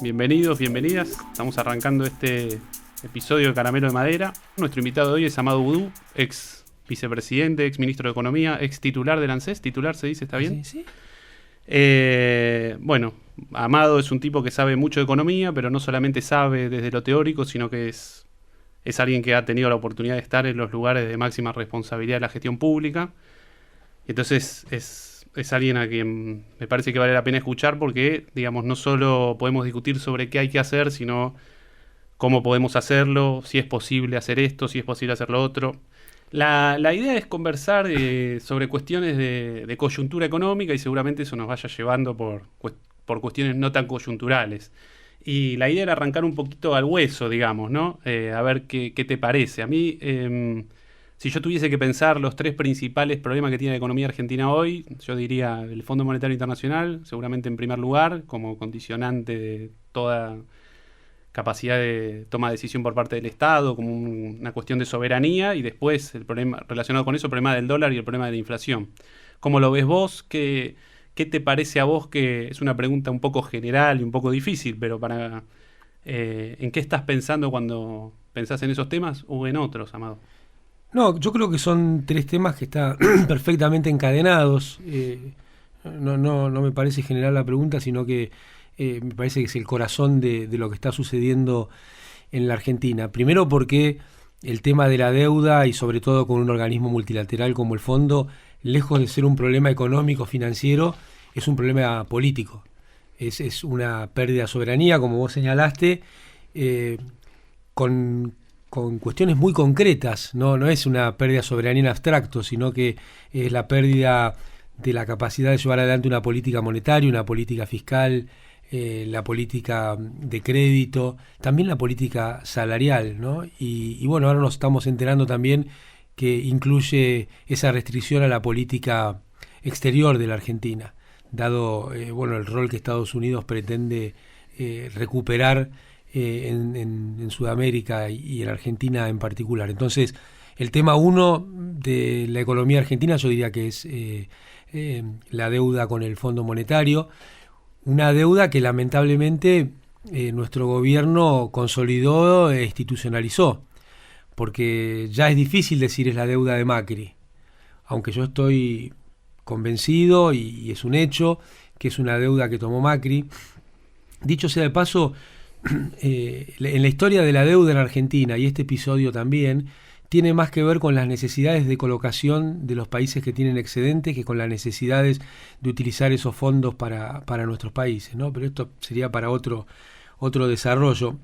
Bienvenidos, bienvenidas. Estamos arrancando este episodio de Caramelo de Madera. Nuestro invitado de hoy es Amado Boudou, ex vicepresidente, ex ministro de Economía, ex titular del ANSES. ¿Titular se dice? ¿Está bien? Sí. Bueno, Amado es un tipo que sabe mucho de economía, pero no solamente sabe desde lo teórico, sino que es alguien que ha tenido la oportunidad de estar en los lugares de máxima responsabilidad de la gestión pública. Entonces es alguien a quien me parece que vale la pena escuchar porque, digamos, no solo podemos discutir sobre qué hay que hacer, sino cómo podemos hacerlo, si es posible hacer esto, si es posible hacer lo otro. La idea es conversar sobre cuestiones de coyuntura económica y seguramente eso nos vaya llevando por cuestiones no tan coyunturales. Y la idea era arrancar un poquito al hueso, digamos, ¿no? A ver qué te parece. A mí, si yo tuviese que pensar los tres principales problemas que tiene la economía argentina hoy, yo diría el Fondo Monetario Internacional, seguramente en primer lugar, como condicionante de toda capacidad de toma de decisión por parte del Estado, como una cuestión de soberanía, y después el problema relacionado con eso, el problema del dólar y el problema de la inflación. ¿Cómo lo ves vos? ¿Qué te parece a vos? Que es una pregunta un poco general y un poco difícil, pero ¿en qué estás pensando cuando pensás en esos temas o en otros, Amado? No, yo creo que son tres temas que están perfectamente encadenados. No me parece general la pregunta, sino que me parece que es el corazón de lo que está sucediendo en la Argentina. Primero porque el tema de la deuda, y sobre todo con un organismo multilateral como el Fondo, lejos de ser un problema económico financiero, es un problema político. Es una pérdida de soberanía, como vos señalaste, con cuestiones muy concretas. No es una pérdida de soberanía en abstracto, sino que es la pérdida de la capacidad de llevar adelante una política monetaria, una política fiscal, la política de crédito, también la política salarial, ¿no? Y bueno, ahora nos estamos enterando también que incluye esa restricción a la política exterior de la Argentina, dado el rol que Estados Unidos pretende recuperar en Sudamérica y en Argentina en particular. Entonces, el tema uno de la economía argentina yo diría que es la deuda con el Fondo Monetario, una deuda que lamentablemente nuestro gobierno consolidó e institucionalizó, porque ya es difícil decir es la deuda de Macri, aunque yo estoy convencido y es un hecho que es una deuda que tomó Macri. Dicho sea de paso, en la historia de la deuda en Argentina, y este episodio también, tiene más que ver con las necesidades de colocación de los países que tienen excedentes que con las necesidades de utilizar esos fondos para nuestros países, ¿no? Pero esto sería para otro desarrollo.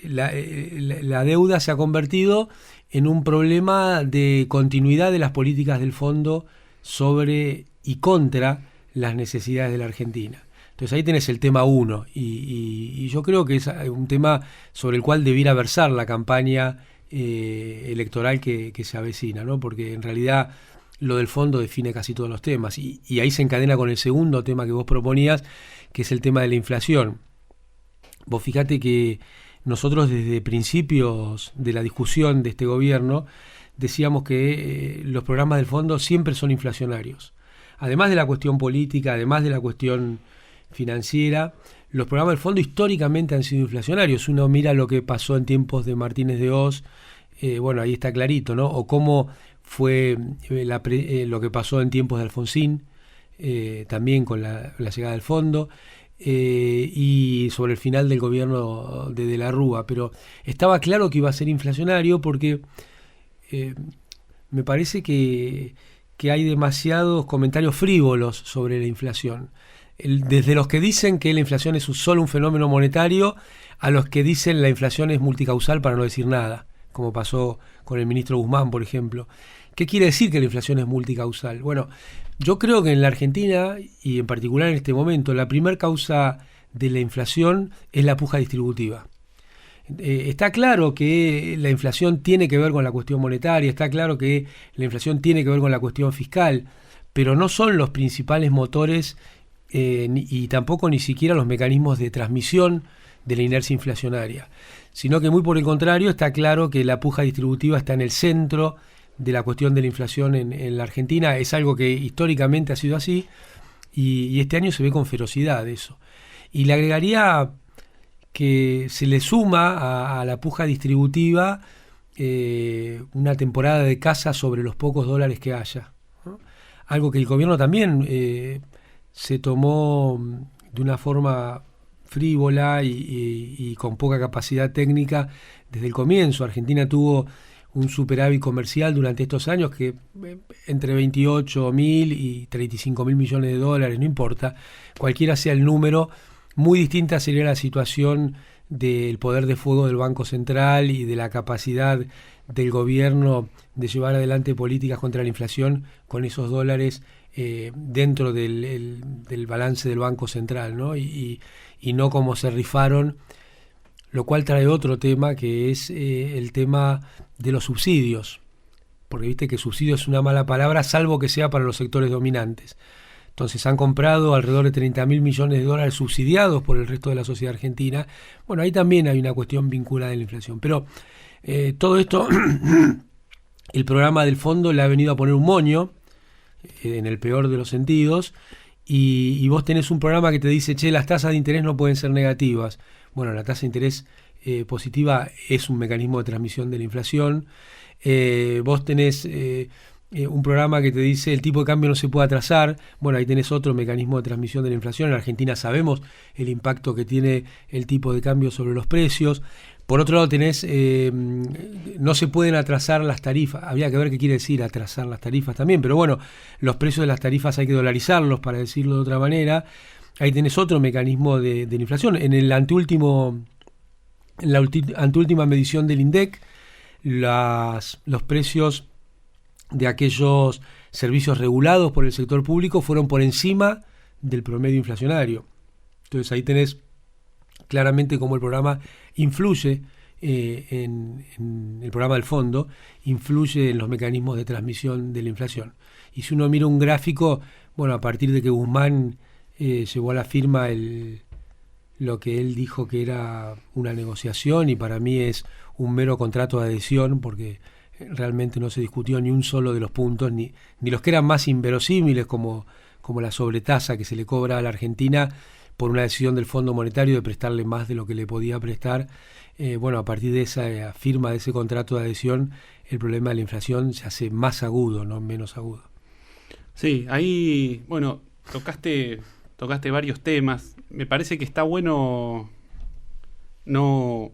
La deuda se ha convertido en un problema de continuidad de las políticas del fondo sobre y contra las necesidades de la Argentina. Entonces ahí tenés el tema 1 y yo creo que es un tema sobre el cual debiera versar la campaña electoral que se avecina, ¿no? Porque en realidad lo del fondo define casi todos los temas y ahí se encadena con el segundo tema que vos proponías, que es el tema de la inflación. Vos fijate que nosotros desde principios de la discusión de este gobierno decíamos que los programas del fondo siempre son inflacionarios. Además de la cuestión política, además de la cuestión financiera, los programas del fondo históricamente han sido inflacionarios. Uno mira lo que pasó en tiempos de Martínez de Hoz, ahí está clarito, ¿no? O cómo fue lo que pasó en tiempos de Alfonsín, también con la llegada del fondo, y sobre el final del gobierno de la Rúa. Pero estaba claro que iba a ser inflacionario porque me parece que hay demasiados comentarios frívolos sobre la inflación. Desde los que dicen que la inflación es solo un fenómeno monetario, a los que dicen la inflación es multicausal para no decir nada, como pasó con el ministro Guzmán, por ejemplo. ¿Qué quiere decir que la inflación es multicausal? Bueno, yo creo que en la Argentina, y en particular en este momento, la primer causa de la inflación es la puja distributiva. Está claro que la inflación tiene que ver con la cuestión monetaria, está claro que la inflación tiene que ver con la cuestión fiscal, pero no son los principales motores y tampoco ni siquiera los mecanismos de transmisión de la inercia inflacionaria, sino que muy por el contrario está claro que la puja distributiva está en el centro de la cuestión de la inflación en la Argentina. Es algo que históricamente ha sido así y este año se ve con ferocidad eso. Y le agregaría que se le suma a la puja distributiva una temporada de caza sobre los pocos dólares que haya, ¿no? Algo que el gobierno también se tomó de una forma frívola y con poca capacidad técnica desde el comienzo. Argentina tuvo un superávit comercial durante estos años que entre 28.000 y 35.000 millones de dólares, no importa, cualquiera sea el número, muy distinta sería la situación del poder de fuego del Banco Central y de la capacidad del gobierno de llevar adelante políticas contra la inflación con esos dólares dentro del balance del Banco Central, ¿no? Y no como se rifaron, lo cual trae otro tema que es el tema de los subsidios, porque viste que subsidio es una mala palabra, salvo que sea para los sectores dominantes. Entonces han comprado alrededor de 30.000 millones de dólares subsidiados por el resto de la sociedad argentina. Bueno, ahí también hay una cuestión vinculada a la inflación. Pero todo esto, el programa del fondo le ha venido a poner un moño, en el peor de los sentidos, y vos tenés un programa que te dice, che, las tasas de interés no pueden ser negativas. Bueno, la tasa de interés positiva es un mecanismo de transmisión de la inflación. Vos tenés un programa que te dice el tipo de cambio no se puede atrasar. Bueno, ahí tenés otro mecanismo de transmisión de la inflación. En Argentina sabemos el impacto que tiene el tipo de cambio sobre los precios. Por otro lado tenés, no se pueden atrasar las tarifas. Habría que ver qué quiere decir atrasar las tarifas también, pero bueno, los precios de las tarifas hay que dolarizarlos, para decirlo de otra manera. Ahí tenés otro mecanismo de la inflación. En la anteúltima medición del INDEC, los precios de aquellos servicios regulados por el sector público fueron por encima del promedio inflacionario. Entonces ahí tenés claramente cómo el programa influye en el programa del fondo, influye en los mecanismos de transmisión de la inflación. Y si uno mira un gráfico, bueno, a partir de que Guzmán llevó a la firma lo que él dijo que era una negociación, y para mí es un mero contrato de adhesión, porque realmente no se discutió ni un solo de los puntos, ni los que eran más inverosímiles, como la sobretasa que se le cobra a la Argentina por una decisión del Fondo Monetario de prestarle más de lo que le podía prestar. Bueno, a partir de esa firma de ese contrato de adhesión, el problema de la inflación se hace más agudo, no menos agudo. Sí, ahí, bueno, tocaste varios temas. Me parece que está bueno no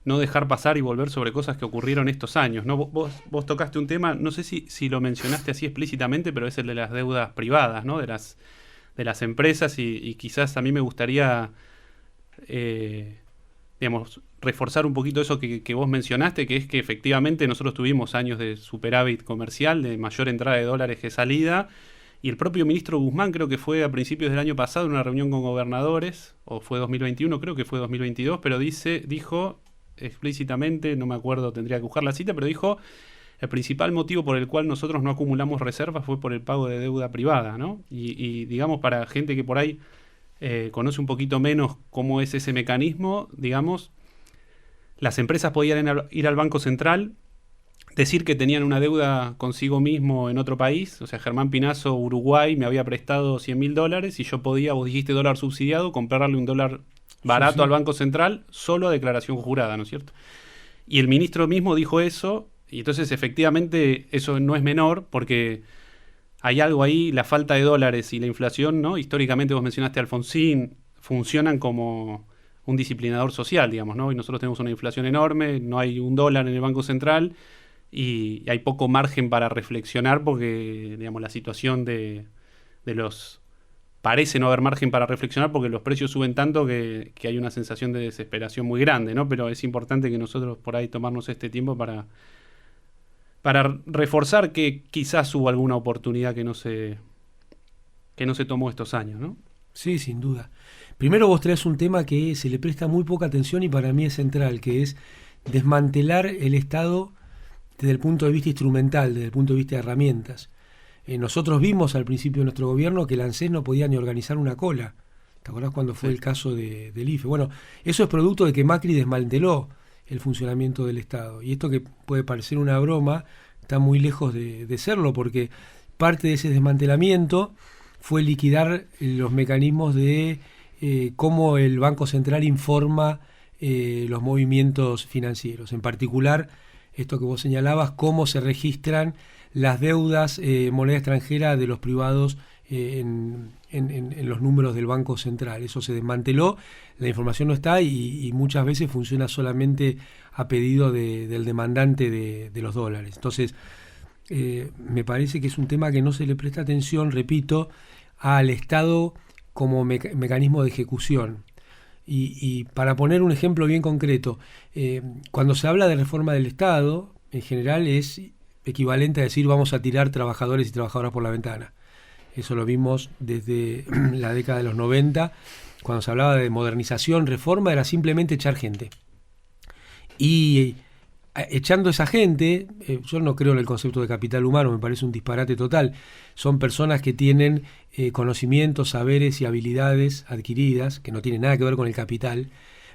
dejar pasar y volver sobre cosas que ocurrieron estos años, ¿no? Vos tocaste un tema, no sé si lo mencionaste así explícitamente, pero es el de las deudas privadas, ¿no? De las empresas, y quizás a mí me gustaría, digamos, reforzar un poquito eso que vos mencionaste, que es que efectivamente nosotros tuvimos años de superávit comercial, de mayor entrada de dólares que salida, y el propio ministro Guzmán, creo que fue a principios del año pasado en una reunión con gobernadores, o fue 2021, creo que fue 2022, pero dijo explícitamente, no me acuerdo, tendría que buscar la cita, pero dijo: el principal motivo por el cual nosotros no acumulamos reservas fue por el pago de deuda privada, ¿no? Y digamos, para gente que por ahí conoce un poquito menos cómo es ese mecanismo, digamos, las empresas podían ir al Banco Central, decir que tenían una deuda consigo mismo en otro país. O sea, Germán Pinazo, Uruguay, me había prestado $100.000 y yo podía, vos dijiste dólar subsidiado, comprarle un dólar barato al Banco Central solo a declaración jurada, ¿no es cierto? Y el ministro mismo dijo eso, y entonces efectivamente eso no es menor, porque hay algo ahí, la falta de dólares y la inflación, ¿no? Históricamente vos mencionaste a Alfonsín, funcionan como un disciplinador social, digamos, ¿no? Y nosotros tenemos una inflación enorme, no hay un dólar en el Banco Central, y hay poco margen para reflexionar porque, digamos, la situación de los... Parece no haber margen para reflexionar porque los precios suben tanto que hay una sensación de desesperación muy grande, ¿no? Pero es importante que nosotros por ahí tomarnos este tiempo para reforzar que quizás hubo alguna oportunidad que no se tomó estos años, ¿no? Sí, sin duda. Primero vos traes un tema que se le presta muy poca atención y para mí es central, que es desmantelar el Estado desde el punto de vista instrumental, desde el punto de vista de herramientas. Nosotros vimos al principio de nuestro gobierno que el ANSES no podía ni organizar una cola. ¿Te acordás cuando fue el caso del IFE? Bueno, eso es producto de que Macri desmanteló el funcionamiento del Estado. Y esto que puede parecer una broma, está muy lejos de serlo, porque parte de ese desmantelamiento fue liquidar los mecanismos de cómo el Banco Central informa los movimientos financieros. En particular, esto que vos señalabas, cómo se registran las deudas moneda extranjera de los privados en los números del Banco Central. Eso se desmanteló, la información no está y muchas veces funciona solamente a pedido del demandante de los dólares. Entonces, me parece que es un tema que no se le presta atención, repito, al Estado como mecanismo de ejecución. Y para poner un ejemplo bien concreto, cuando se habla de reforma del Estado, en general es equivalente a decir vamos a tirar trabajadores y trabajadoras por la ventana. Eso lo vimos desde la década de los 90, cuando se hablaba de modernización, reforma, era simplemente echar gente. Y echando esa gente, yo no creo en el concepto de capital humano, me parece un disparate total. Son personas que tienen conocimientos, saberes y habilidades adquiridas, que no tienen nada que ver con el capital.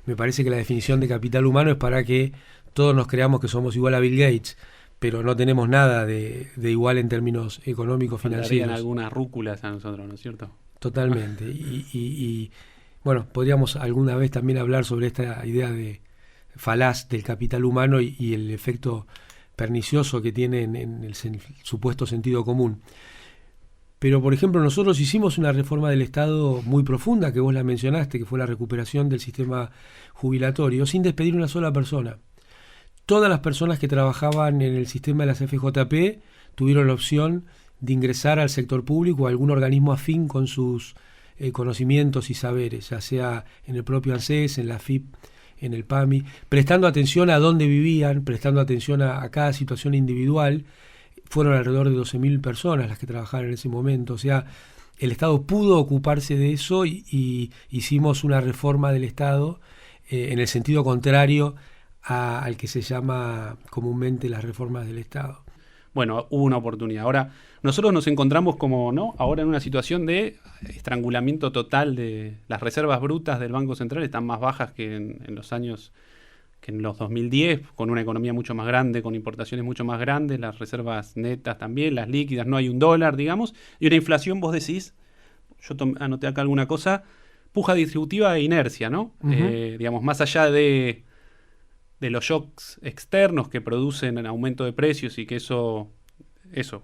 Me parece que la definición de capital humano es para que todos nos creamos que somos igual a Bill Gates, pero no tenemos nada de igual en términos económicos, financieros. Faltarían algunas rúculas a nosotros, ¿no es cierto? Totalmente. Y bueno, podríamos alguna vez también hablar sobre esta idea de falaz del capital humano y el efecto pernicioso que tiene en el supuesto sentido común. Pero, por ejemplo, nosotros hicimos una reforma del Estado muy profunda, que vos la mencionaste, que fue la recuperación del sistema jubilatorio, sin despedir una sola persona. Todas las personas que trabajaban en el sistema de las FJP tuvieron la opción de ingresar al sector público o a algún organismo afín con sus conocimientos y saberes, ya sea en el propio ANSES, en la AFIP, en el PAMI, prestando atención a dónde vivían, prestando atención a cada situación individual. Fueron alrededor de 12.000 personas las que trabajaban en ese momento. O sea, el Estado pudo ocuparse de eso y hicimos una reforma del Estado en el sentido contrario al que se llama comúnmente las reformas del Estado. Bueno, hubo una oportunidad. Ahora, nosotros nos encontramos como, ¿no? Ahora en una situación de estrangulamiento total de las reservas brutas del Banco Central, están más bajas que en los años, que en los 2010, con una economía mucho más grande, con importaciones mucho más grandes, las reservas netas también, las líquidas, no hay un dólar, digamos, y una inflación, vos decís, yo anoté acá alguna cosa, puja distributiva e inercia, ¿no? Uh-huh. Digamos, más allá de los shocks externos que producen el aumento de precios y que eso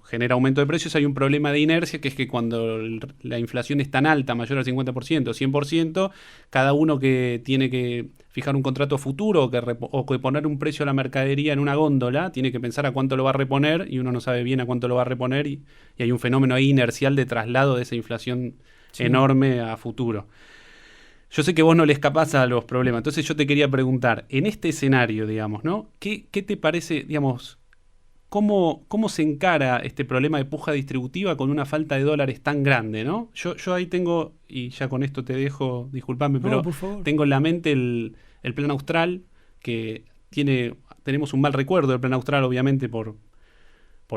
genera aumento de precios, hay un problema de inercia, que es que cuando la inflación es tan alta, mayor al 50%, 100%, cada uno que tiene que fijar un contrato futuro o que poner un precio a la mercadería en una góndola, tiene que pensar a cuánto lo va a reponer y uno no sabe bien a cuánto lo va a reponer y hay un fenómeno ahí inercial de traslado de esa inflación enorme a futuro. Yo sé que vos no le escapás a los problemas, entonces yo te quería preguntar, en este escenario, digamos, ¿no? ¿Qué te parece, digamos, cómo se encara este problema de puja distributiva con una falta de dólares tan grande, ¿no? Yo ahí tengo, y ya con esto te dejo, disculpame, pero tengo en la mente el Plan Austral, que tenemos un mal recuerdo del Plan Austral, obviamente, por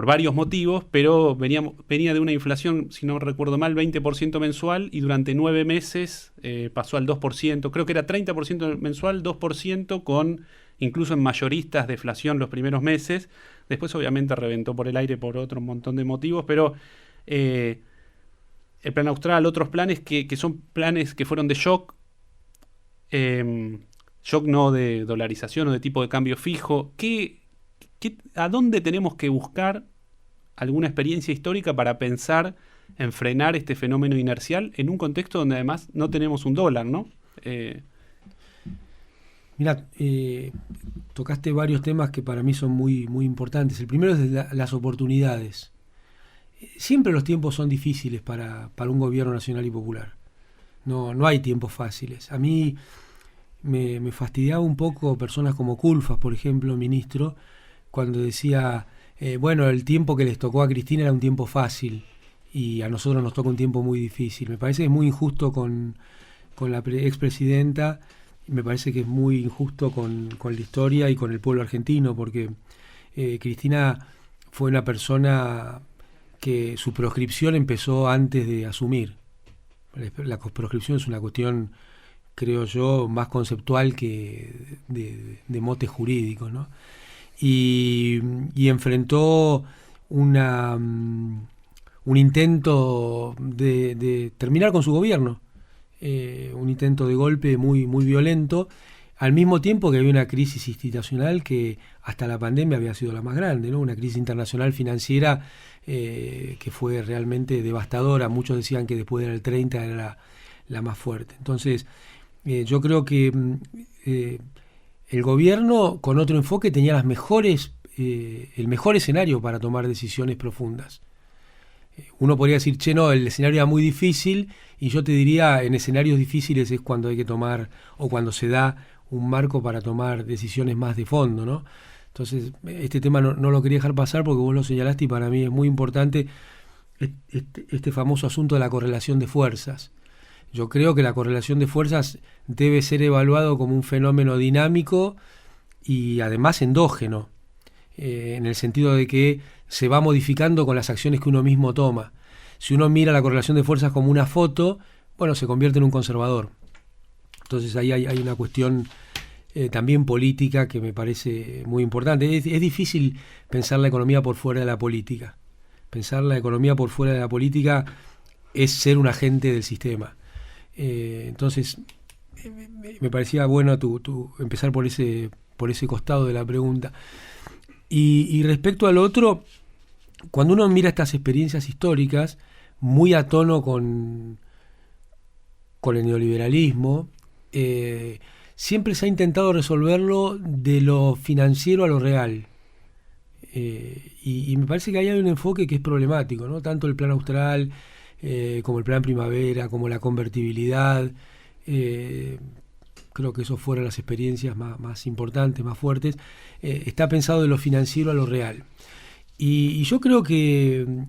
varios motivos, pero venía de una inflación, si no recuerdo mal, 20% mensual y durante 9 meses pasó al 2%, creo que era 30% mensual, 2% con incluso en mayoristas deflación los primeros meses, después obviamente reventó por el aire por otro montón de motivos, pero el Plan Austral, otros planes que son planes que fueron de shock, shock no de dolarización o de tipo de cambio fijo, ¿a dónde tenemos que buscar alguna experiencia histórica para pensar en frenar este fenómeno inercial en un contexto donde además no tenemos un dólar, ¿no? Mira, tocaste varios temas que para mí son muy, muy importantes. El primero es las oportunidades. Siempre los tiempos son difíciles para un gobierno nacional y popular. No hay tiempos fáciles. A mí me fastidiaba un poco personas como Culfas, por ejemplo, ministro, cuando decía, bueno, el tiempo que les tocó a Cristina era un tiempo fácil y a nosotros nos toca un tiempo muy difícil. Me parece que es muy injusto con la expresidenta, y me parece que es muy injusto con la historia y con el pueblo argentino, porque Cristina fue una persona que su proscripción empezó antes de asumir. La proscripción es una cuestión, creo yo, más conceptual que de motes jurídicos, ¿no? Y enfrentó una un intento de terminar con su gobierno, un intento de golpe muy, muy violento, al mismo tiempo que había una crisis institucional que hasta la pandemia había sido la más grande, ¿no? Una crisis internacional financiera que fue realmente devastadora. Muchos decían que después del 30 era la más fuerte. Entonces, yo creo que el gobierno, con otro enfoque, tenía el mejor escenario para tomar decisiones profundas. Uno podría decir, no, el escenario era muy difícil, y yo te diría, en escenarios difíciles es cuando hay que tomar, o cuando se da un marco para tomar decisiones más de fondo, ¿no? Entonces, este tema no lo quería dejar pasar porque vos lo señalaste, y para mí es muy importante este famoso asunto de la correlación de fuerzas. Yo creo que la correlación de fuerzas debe ser evaluado como un fenómeno dinámico y además endógeno, en el sentido de que se va modificando con las acciones que uno mismo toma. Si uno mira la correlación de fuerzas como una foto, bueno, se convierte en un conservador. Entonces ahí hay una cuestión también política que me parece muy importante. Es difícil pensar la economía por fuera de la política. Pensar la economía por fuera de la política es ser un agente del sistema. Entonces, me parecía bueno empezar por ese costado de la pregunta. Y respecto al otro, cuando uno mira estas experiencias históricas, muy a tono con el neoliberalismo, siempre se ha intentado resolverlo de lo financiero a lo real. Y me parece que ahí hay un enfoque que es problemático, ¿no? Tanto el plan austral como el plan primavera, como la convertibilidad. Creo que eso fueron las experiencias más importantes, más fuertes. Está pensado de lo financiero a lo real. Y yo creo que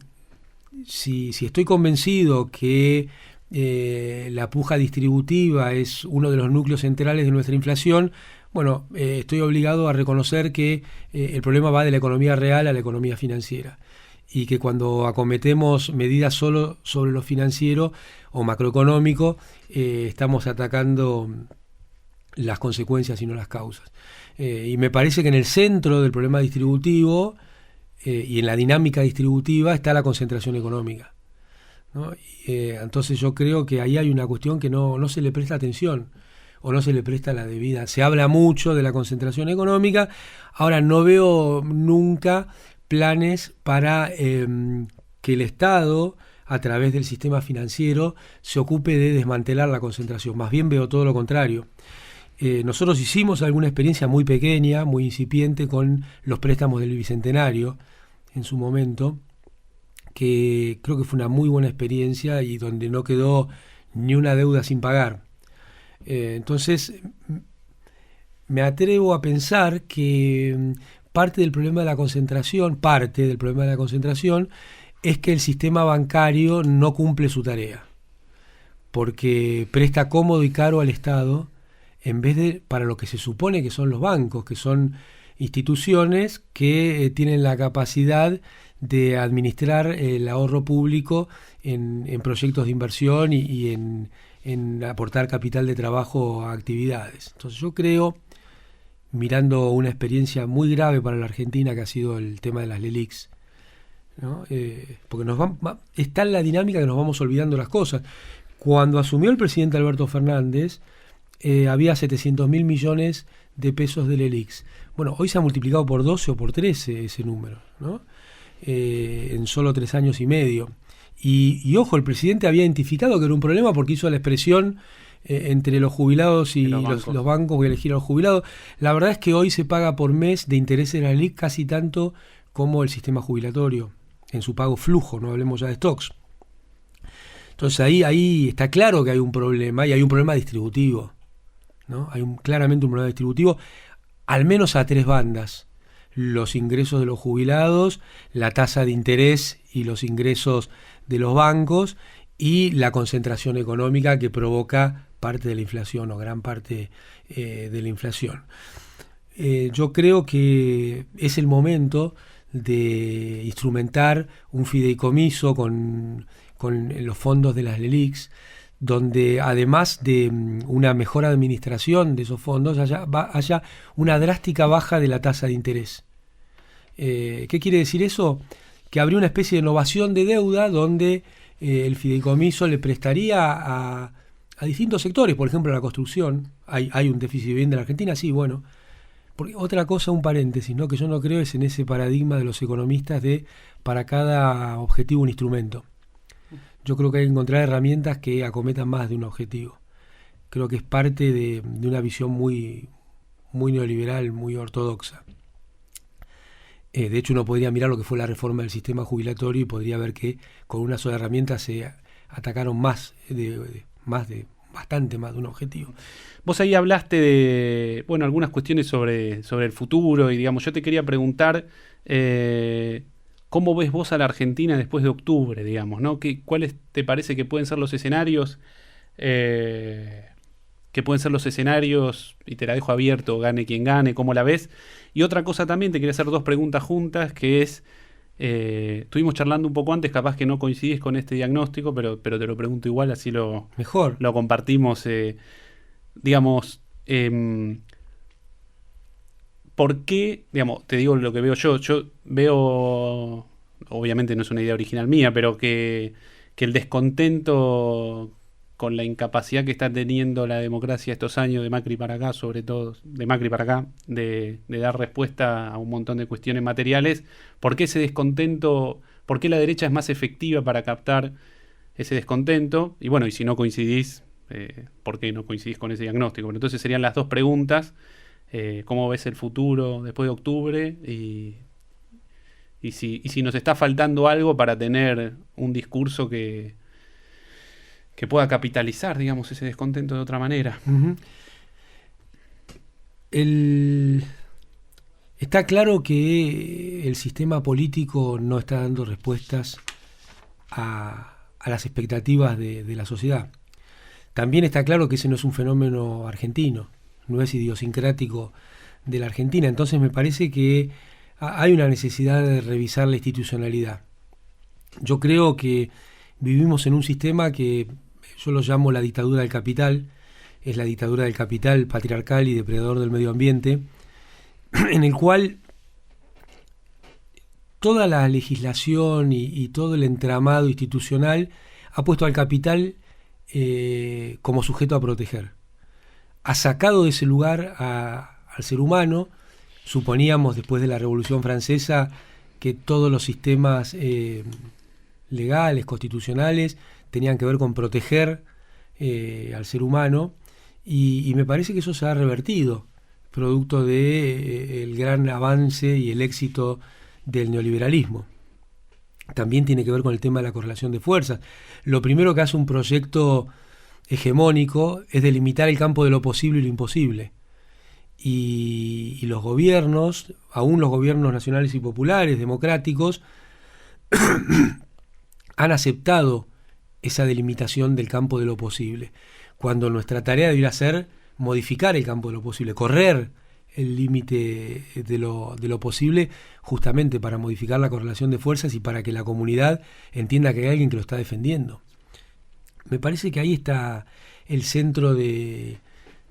si estoy convencido que la puja distributiva es uno de los núcleos centrales de nuestra inflación, bueno, estoy obligado a reconocer que el problema va de la economía real a la economía financiera, y que cuando acometemos medidas solo sobre lo financiero o macroeconómico, estamos atacando las consecuencias y no las causas. Y me parece que en el centro del problema distributivo y en la dinámica distributiva está la concentración económica, ¿no? Entonces yo creo que ahí hay una cuestión que no se le presta atención, o no se le presta la debida. Se habla mucho de la concentración económica, ahora no veo nunca planes para que el Estado, a través del sistema financiero, se ocupe de desmantelar la concentración. Más bien veo todo lo contrario. Nosotros hicimos alguna experiencia muy pequeña, muy incipiente, con los préstamos del Bicentenario en su momento, que creo que fue una muy buena experiencia y donde no quedó ni una deuda sin pagar. Entonces, me atrevo a pensar que parte del problema de la concentración es que el sistema bancario no cumple su tarea, porque presta cómodo y caro al Estado en vez de para lo que se supone que son los bancos, que son instituciones que tienen la capacidad de administrar el ahorro público en proyectos de inversión y en aportar capital de trabajo a actividades. Entonces yo creo, mirando una experiencia muy grave para la Argentina que ha sido el tema de las LELIQs, ¿no? Porque está en la dinámica que nos vamos olvidando las cosas. Cuando asumió el presidente Alberto Fernández, había 700.000 millones de pesos de LELIQs. Bueno, hoy se ha multiplicado por 12 o por 13 ese número, ¿no? En solo 3 años y medio. Y ojo, el presidente había identificado que era un problema porque hizo la expresión entre los jubilados y los bancos, voy a elegir a los jubilados. La verdad es que hoy se paga por mes de intereses de la LELIQ casi tanto como el sistema jubilatorio en su pago flujo, no hablemos ya de stocks. Entonces ahí está claro que hay un problema, y hay un problema distributivo, ¿no? Hay claramente un problema distributivo, al menos a 3 bandas: los ingresos de los jubilados, la tasa de interés y los ingresos de los bancos, y la concentración económica que provoca parte de la inflación, o gran parte de la inflación. Yo creo que es el momento de instrumentar un fideicomiso con los fondos de las LELIQs, donde además de una mejor administración de esos fondos haya una drástica baja de la tasa de interés. ¿Qué quiere decir eso? que habría una especie de novación de deuda donde el fideicomiso le prestaría a distintos sectores, por ejemplo, la construcción. Hay un déficit de vivienda en la Argentina, sí, bueno. Porque otra cosa, un paréntesis, ¿no? Que yo no creo es en ese paradigma de los economistas de para cada objetivo un instrumento. Yo creo que hay que encontrar herramientas que acometan más de un objetivo. Creo que es parte de una visión muy, muy neoliberal, muy ortodoxa. De hecho, uno podría mirar lo que fue la reforma del sistema jubilatorio y podría ver que con una sola herramienta se atacaron bastante más de un objetivo. Vos ahí hablaste de, bueno, algunas cuestiones sobre el futuro y, digamos, yo te quería preguntar ¿cómo ves vos a la Argentina después de octubre, digamos, ¿no? ¿Cuáles te parece que pueden ser los escenarios? Y te la dejo abierto, gane quien gane, ¿cómo la ves? Y otra cosa también, te quería hacer dos preguntas juntas, que es, estuvimos charlando un poco antes, capaz que no coincidís con este diagnóstico, pero te lo pregunto igual, así mejor lo compartimos, digamos, ¿por qué? Digamos, te digo lo que veo yo veo, obviamente no es una idea original mía, pero que el descontento con la incapacidad que está teniendo la democracia estos años de Macri para acá, sobre todo de Macri para acá, de dar respuesta a un montón de cuestiones materiales, ¿por qué ese descontento, por qué la derecha es más efectiva para captar ese descontento? Y bueno, y si no coincidís, ¿por qué no coincidís con ese diagnóstico? Pero entonces serían las dos preguntas, ¿cómo ves el futuro después de octubre? Y si nos está faltando algo para tener un discurso que pueda capitalizar, digamos, ese descontento de otra manera. Uh-huh. Está claro que el sistema político no está dando respuestas a las expectativas de la sociedad. También está claro que ese no es un fenómeno argentino, no es idiosincrático de la Argentina. Entonces me parece que hay una necesidad de revisar la institucionalidad. Yo creo que vivimos en un sistema que yo lo llamo la dictadura del capital, es la dictadura del capital patriarcal y depredador del medio ambiente, en el cual toda la legislación y todo el entramado institucional ha puesto al capital como sujeto a proteger. Ha sacado de ese lugar al ser humano. Suponíamos después de la Revolución Francesa que todos los sistemas legales, constitucionales, tenían que ver con proteger al ser humano, y me parece que eso se ha revertido, producto de el gran avance y el éxito del neoliberalismo. También tiene que ver con el tema de la correlación de fuerzas. Lo primero que hace un proyecto hegemónico es delimitar el campo de lo posible y lo imposible. Y los gobiernos, aún los gobiernos nacionales y populares, democráticos, han aceptado esa delimitación del campo de lo posible, cuando nuestra tarea debería ser modificar el campo de lo posible, correr el límite de lo posible, justamente para modificar la correlación de fuerzas y para que la comunidad entienda que hay alguien que lo está defendiendo. Me parece que ahí está el centro de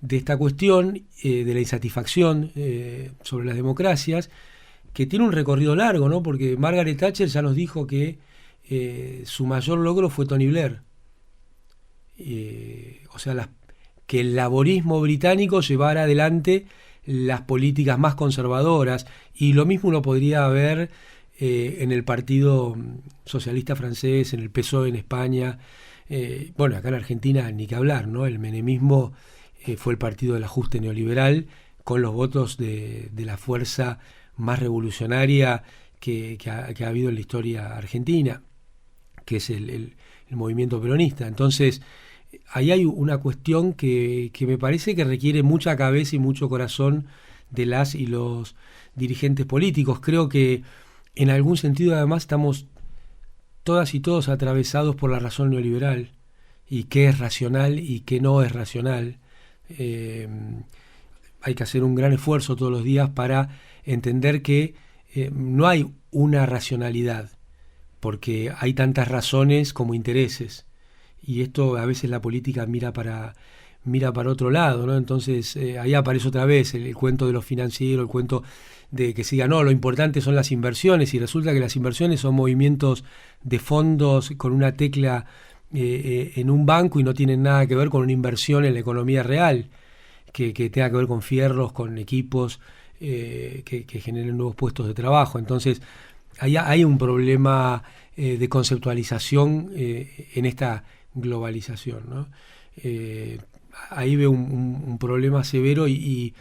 esta cuestión, de la insatisfacción sobre las democracias, que tiene un recorrido largo, ¿no? Porque Margaret Thatcher ya nos dijo que su mayor logro fue Tony Blair. O sea, que el laborismo británico llevara adelante las políticas más conservadoras, y lo mismo uno podría ver en el Partido Socialista Francés, en el PSOE en España, bueno, acá en Argentina ni que hablar, ¿no? El menemismo fue el partido del ajuste neoliberal, con los votos de la fuerza más revolucionaria que ha habido en la historia argentina, que es el movimiento peronista. Entonces, ahí hay una cuestión que me parece que requiere mucha cabeza y mucho corazón de las y los dirigentes políticos. Creo que en algún sentido además estamos todas y todos atravesados por la razón neoliberal, y qué es racional y qué no es racional. Hay que hacer un gran esfuerzo todos los días para entender que no hay una racionalidad, porque hay tantas razones como intereses, y esto a veces la política mira mira para otro lado, ¿no? Entonces ahí aparece otra vez el cuento de los financieros, el cuento de que se diga, no, lo importante son las inversiones, y resulta que las inversiones son movimientos de fondos con una tecla en un banco y no tienen nada que ver con una inversión en la economía real, que tenga que ver con fierros, con equipos que generen nuevos puestos de trabajo. Entonces, ahí hay un problema de conceptualización en esta globalización, ¿no? Ahí veo un problema severo y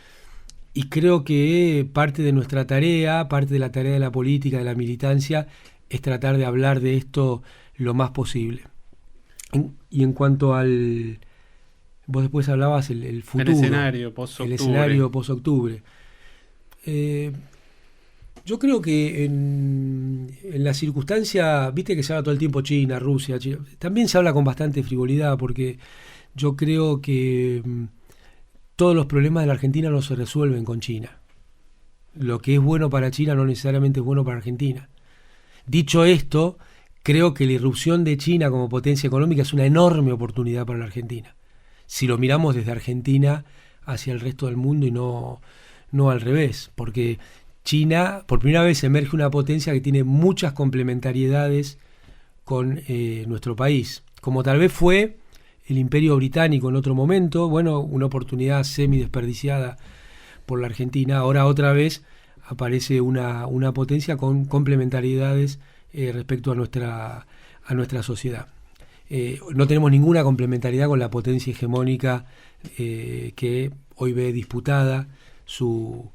creo que parte de nuestra tarea, parte de la tarea de la política, de la militancia, es tratar de hablar de esto lo más posible. Y en cuanto al... Vos después hablabas el futuro. El escenario post-octubre. El escenario post-octubre. Yo creo que en la circunstancia, viste que se habla todo el tiempo China, Rusia, China, también se habla con bastante frivolidad, porque yo creo que todos los problemas de la Argentina no se resuelven con China. Lo que es bueno para China no necesariamente es bueno para Argentina. Dicho esto, creo que la irrupción de China como potencia económica es una enorme oportunidad para la Argentina, si lo miramos desde Argentina hacia el resto del mundo y no al revés, porque China por primera vez emerge una potencia que tiene muchas complementariedades con nuestro país, como tal vez fue el Imperio Británico en otro momento, bueno, una oportunidad semi desperdiciada por la Argentina. Ahora otra vez aparece una potencia con complementariedades respecto a nuestra sociedad. No tenemos ninguna complementariedad con la potencia hegemónica que hoy ve disputada su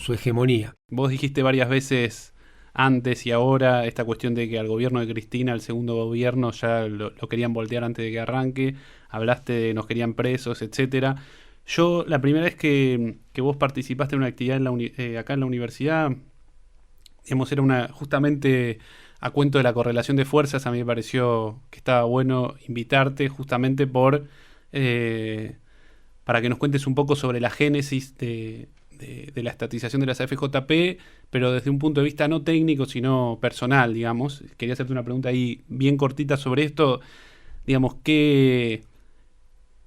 hegemonía. Vos dijiste varias veces antes y ahora esta cuestión de que al gobierno de Cristina, al segundo gobierno, ya lo querían voltear antes de que arranque. Hablaste de nos querían presos, etcétera. Yo, la primera vez que vos participaste en una actividad acá en la universidad, digamos, era justamente a cuento de la correlación de fuerzas. A mí me pareció que estaba bueno invitarte justamente para que nos cuentes un poco sobre la génesis de la estatización de las AFJP, pero desde un punto de vista no técnico, sino personal, digamos. Quería hacerte una pregunta ahí bien cortita sobre esto. Digamos,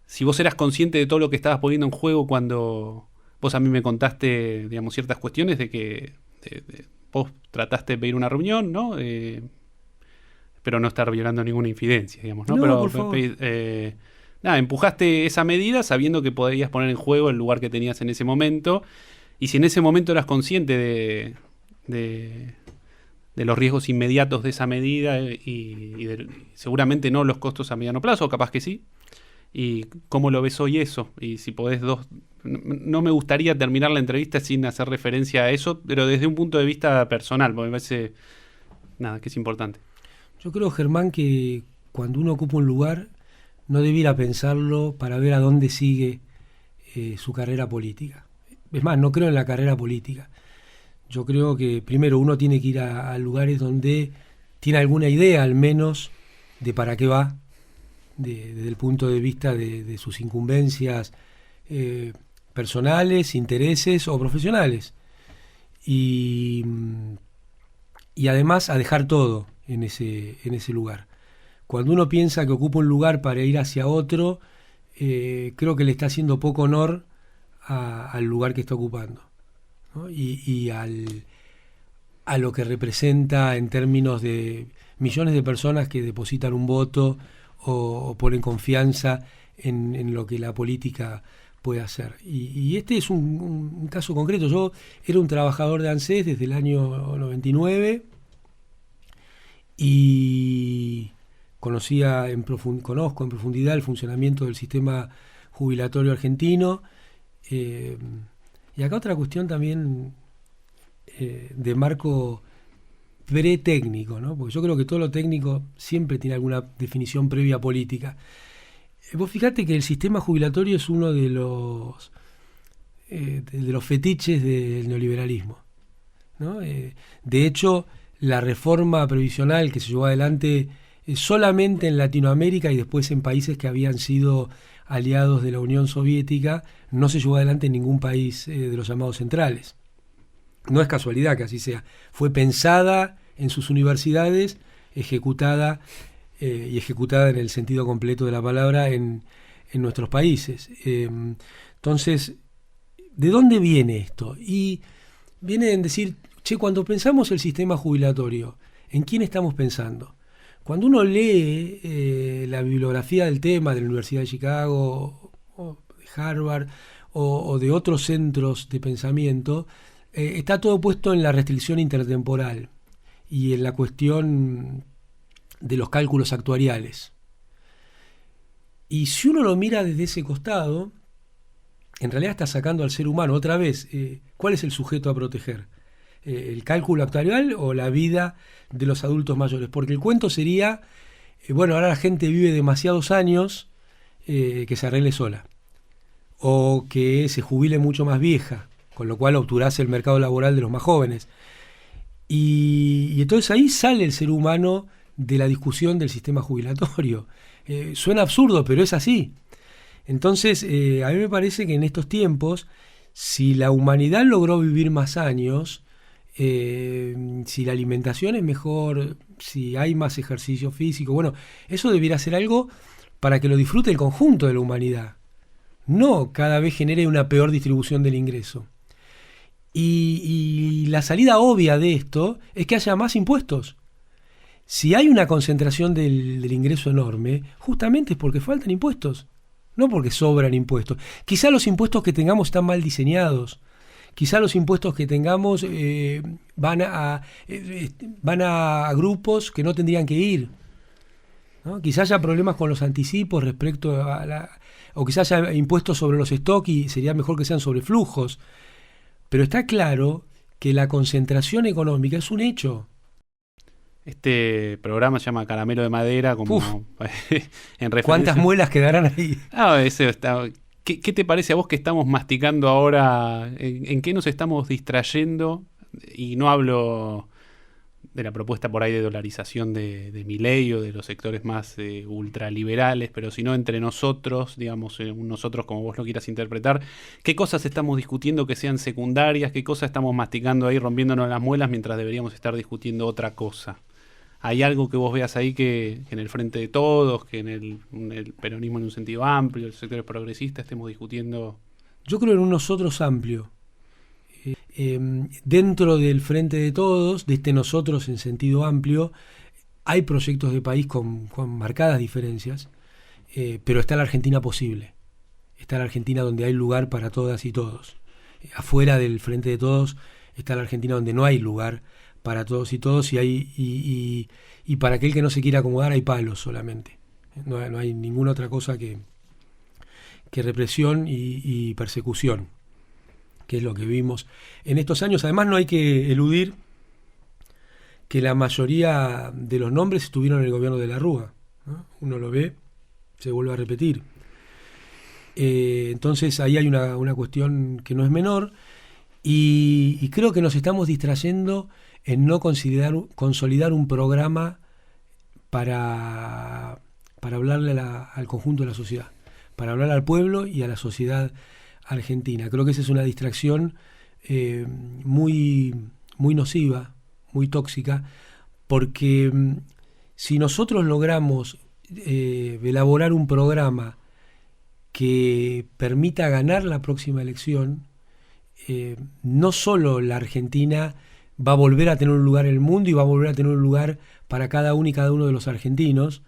si vos eras consciente de todo lo que estabas poniendo en juego cuando vos a mí me contaste, digamos, ciertas cuestiones de que vos trataste de pedir una reunión, ¿no? Pero no estar violando ninguna infidencia, digamos, ¿no? No, Pero por favor. empujaste esa medida sabiendo que podías poner en juego el lugar que tenías en ese momento. Y si en ese momento eras consciente de los riesgos inmediatos de esa medida seguramente no los costos a mediano plazo, o capaz que sí. ¿Y cómo lo ves hoy eso? Y si podés no me gustaría terminar la entrevista sin hacer referencia a eso, pero desde un punto de vista personal, porque me parece que es importante. Yo creo, Germán, que cuando uno ocupa un lugar no debiera pensarlo para ver a dónde sigue su carrera política. Es más, no creo en la carrera política. Yo creo que primero uno tiene que ir a lugares donde tiene alguna idea al menos de para qué va, desde el punto de vista de sus incumbencias personales, intereses o profesionales. Y además a dejar todo en ese lugar. Cuando uno piensa que ocupa un lugar para ir hacia otro, creo que le está haciendo poco honor al lugar que está ocupando, ¿no? Y a lo que representa en términos de millones de personas que depositan un voto o ponen confianza en lo que la política puede hacer. Y este es un caso concreto. Yo era un trabajador de ANSES desde el año 99 y conozco en profundidad el funcionamiento del sistema jubilatorio argentino. Y acá otra cuestión también de marco pretécnico, ¿no? Porque yo creo que todo lo técnico siempre tiene alguna definición previa política. Vos fijate que el sistema jubilatorio es uno de los fetiches del neoliberalismo, ¿no? De hecho, la reforma previsional que se llevó adelante solamente en Latinoamérica y después en países que habían sido aliados de la Unión Soviética, no se llevó adelante en ningún país de los llamados centrales. No es casualidad que así sea. Fue pensada en sus universidades, ejecutada y ejecutada en el sentido completo de la palabra en en nuestros países. Entonces, ¿de dónde viene esto? Y viene en decir, che, cuando pensamos el sistema jubilatorio, ¿en quién estamos pensando? Cuando uno lee la bibliografía del tema de la Universidad de Chicago o de Harvard o de otros centros de pensamiento, está todo puesto en la restricción intertemporal y en la cuestión de los cálculos actuariales. Y si uno lo mira desde ese costado, en realidad está sacando al ser humano otra vez. ¿Cuál es el sujeto a proteger? ¿El cálculo actuarial o la vida de los adultos mayores? Porque el cuento sería, bueno, ahora la gente vive demasiados años, que se arregle sola. O que se jubile mucho más vieja, con lo cual obturase el mercado laboral de los más jóvenes. Y entonces ahí sale el ser humano de la discusión del sistema jubilatorio. Suena absurdo, pero es así. Entonces, a mí me parece que en estos tiempos, si la humanidad logró vivir más años, si la alimentación es mejor, si hay más ejercicio físico, bueno, eso debiera ser algo para que lo disfrute el conjunto de la humanidad. No cada vez genere una peor distribución del ingreso. Y la salida obvia de esto es que haya más impuestos. Si hay una concentración del ingreso enorme, justamente es porque faltan impuestos, no porque sobran impuestos. Quizá los impuestos que tengamos están mal diseñados. Quizá los impuestos que tengamos van a grupos que no tendrían que ir, ¿no? Quizá haya problemas con los anticipos respecto o quizás haya impuestos sobre los stocks y sería mejor que sean sobre flujos. Pero está claro que la concentración económica es un hecho. Este programa se llama Caramelo de Madera, como en referencia. ¿Cuántas muelas quedarán ahí? Eso está. ¿Qué te parece a vos que estamos masticando ahora? ¿En qué nos estamos distrayendo? Y no hablo de la propuesta por ahí de dolarización de Milei o de los sectores más ultraliberales, pero sino entre nosotros, digamos, nosotros como vos lo quieras interpretar. ¿Qué cosas estamos discutiendo que sean secundarias? ¿Qué cosas estamos masticando ahí, rompiéndonos las muelas mientras deberíamos estar discutiendo otra cosa? ¿Hay algo que vos veas ahí que en el Frente de Todos, que en el peronismo en un sentido amplio, el sector progresista, estemos discutiendo? Yo creo en un nosotros amplio. Dentro del Frente de Todos, de este nosotros en sentido amplio, hay proyectos de país con marcadas diferencias, pero está la Argentina posible. Está la Argentina donde hay lugar para todas y todos. Afuera del Frente de Todos está la Argentina donde no hay lugar para todos y todos, y para aquel que no se quiera acomodar hay palos solamente. No hay ninguna otra cosa que represión y persecución, que es lo que vimos en estos años. Además, no hay que eludir que la mayoría de los nombres estuvieron en el gobierno de la Rúa, ¿no? Uno lo ve, se vuelve a repetir. Entonces ahí hay una cuestión que no es menor, y creo que nos estamos distrayendo en no consolidar un programa para hablarle al conjunto de la sociedad, para hablar al pueblo y a la sociedad argentina. Creo que esa es una distracción muy, muy nociva, muy tóxica, porque si nosotros logramos elaborar un programa que permita ganar la próxima elección, no solo la Argentina va a volver a tener un lugar en el mundo y va a volver a tener un lugar para cada uno y cada uno de los argentinos,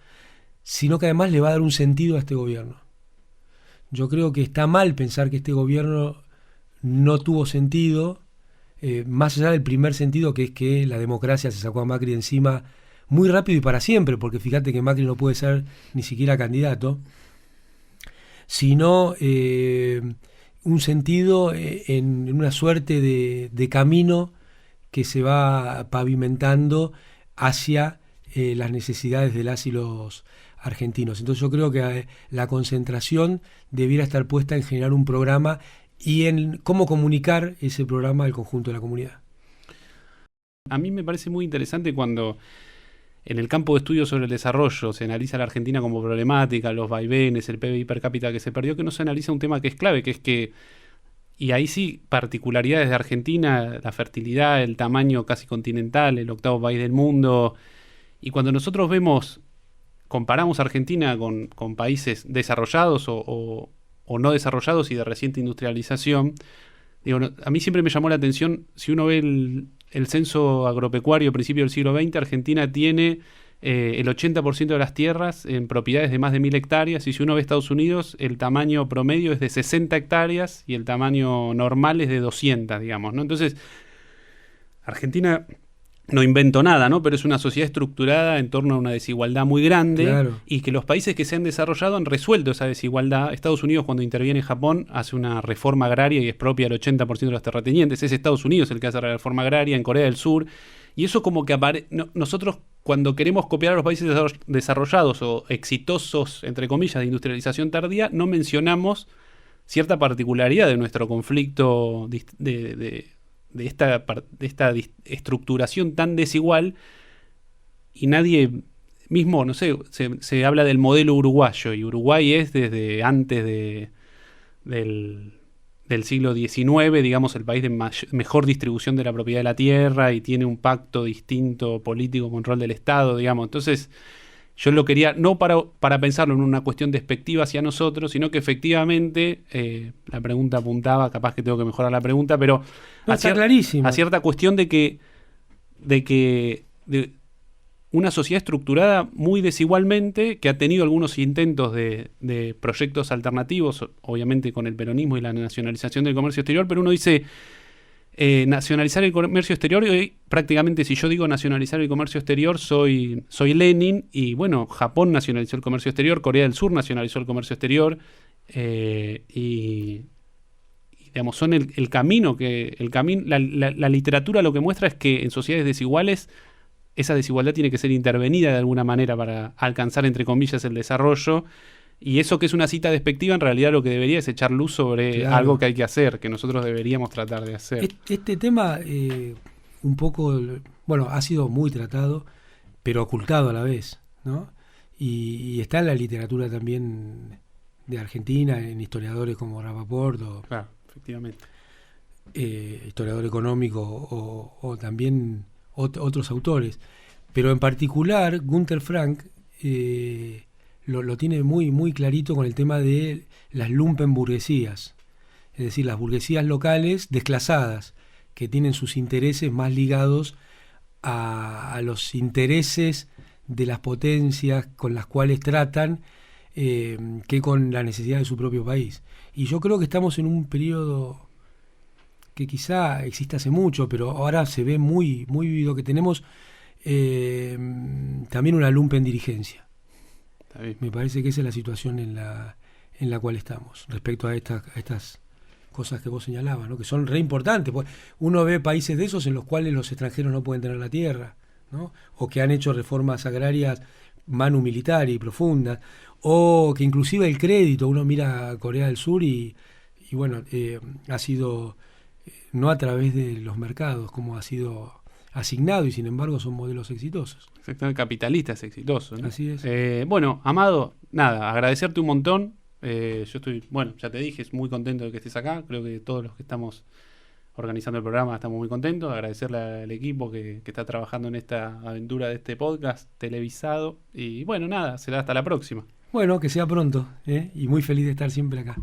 sino que además le va a dar un sentido a este gobierno. Yo creo que está mal pensar que este gobierno no tuvo sentido, más allá del primer sentido, que es que la democracia se sacó a Macri de encima muy rápido y para siempre, porque fíjate que Macri no puede ser ni siquiera candidato, sino un sentido en una suerte de camino que se va pavimentando hacia las necesidades de las y los argentinos. Entonces yo creo que la concentración debiera estar puesta en generar un programa y en cómo comunicar ese programa al conjunto de la comunidad. A mí me parece muy interesante cuando en el campo de estudio sobre el desarrollo se analiza la Argentina como problemática, los vaivenes, el PBI per cápita que se perdió, que no se analiza un tema que es clave, que es que, y ahí sí, particularidades de Argentina, la fertilidad, el tamaño casi continental, el octavo país del mundo, y cuando nosotros vemos comparamos Argentina con países desarrollados o no desarrollados y de reciente industrialización, digo, a mí siempre me llamó la atención, si uno ve el censo agropecuario a principios del siglo XX, Argentina tiene el 80% de las tierras en propiedades de más de 1.000 hectáreas, y si uno ve Estados Unidos, el tamaño promedio es de 60 hectáreas y el tamaño normal es de 200, digamos, ¿no? Entonces, Argentina no inventó nada, ¿no? Pero es una sociedad estructurada en torno a una desigualdad muy grande, Claro. y que los países que se han desarrollado han resuelto esa desigualdad. Estados Unidos, cuando interviene en Japón, hace una reforma agraria y expropia el 80% de los terratenientes. Es Estados Unidos el que hace la reforma agraria en Corea del Sur. Y eso como que nosotros cuando queremos copiar a los países desarrollados o exitosos, entre comillas, de industrialización tardía, no mencionamos cierta particularidad de nuestro conflicto de esta estructuración tan desigual, y nadie mismo, no sé, se habla del modelo uruguayo, y Uruguay es desde antes del siglo XIX, digamos, el país de mejor distribución de la propiedad de la tierra, y tiene un pacto distinto político con rol del Estado, digamos. Entonces, yo lo quería, no para pensarlo en una cuestión despectiva hacia nosotros, sino que efectivamente, la pregunta apuntaba, capaz que tengo que mejorar la pregunta, pero No, está clarísimo. a cierta cuestión de una sociedad estructurada muy desigualmente, que ha tenido algunos intentos de proyectos alternativos, obviamente con el peronismo y la nacionalización del comercio exterior, pero uno dice nacionalizar el comercio exterior, y prácticamente si yo digo nacionalizar el comercio exterior soy Lenin, y bueno, Japón nacionalizó el comercio exterior, Corea del Sur nacionalizó el comercio exterior, y digamos, son el camino la literatura lo que muestra es que en sociedades desiguales esa desigualdad tiene que ser intervenida de alguna manera para alcanzar, entre comillas, el desarrollo. Y eso que es una cita despectiva, en realidad lo que debería es echar luz sobre algo que hay que hacer, que nosotros deberíamos tratar de hacer. Este tema, un poco, bueno, ha sido muy tratado, pero ocultado a la vez, ¿no? Y está en la literatura también de Argentina, en historiadores como Rapoport, Claro, efectivamente. Historiador económico, o también otros autores. Pero en particular, Günter Frank lo tiene muy, muy clarito con el tema de las lumpenburguesías, es decir, las burguesías locales desclasadas, que tienen sus intereses más ligados a los intereses de las potencias con las cuales tratan, que con la necesidad de su propio país. Y yo creo que estamos en un periodo que quizá existe hace mucho, pero ahora se ve muy, muy vivido, que tenemos también una lumpendirigencia. Está bien. Me parece que esa es la situación en la cual estamos, respecto a estas cosas que vos señalabas, ¿no? Que son re importantes. Pues uno ve países de esos en los cuales los extranjeros no pueden tener la tierra, ¿no? O que han hecho reformas agrarias manu militari profundas, o que inclusive el crédito, uno mira a Corea del Sur y bueno, ha sido no a través de los mercados, como ha sido asignado, y sin embargo son modelos exitosos. Exactamente, capitalistas exitosos, ¿no? Así es. Bueno, Amado, nada, agradecerte un montón. Yo estoy, bueno, ya te dije, es muy contento de que estés acá. Creo que todos los que estamos organizando el programa estamos muy contentos. Agradecerle al equipo que está trabajando en esta aventura de este podcast televisado. Y bueno, nada, será hasta la próxima. Bueno, que sea pronto, y muy feliz de estar siempre acá.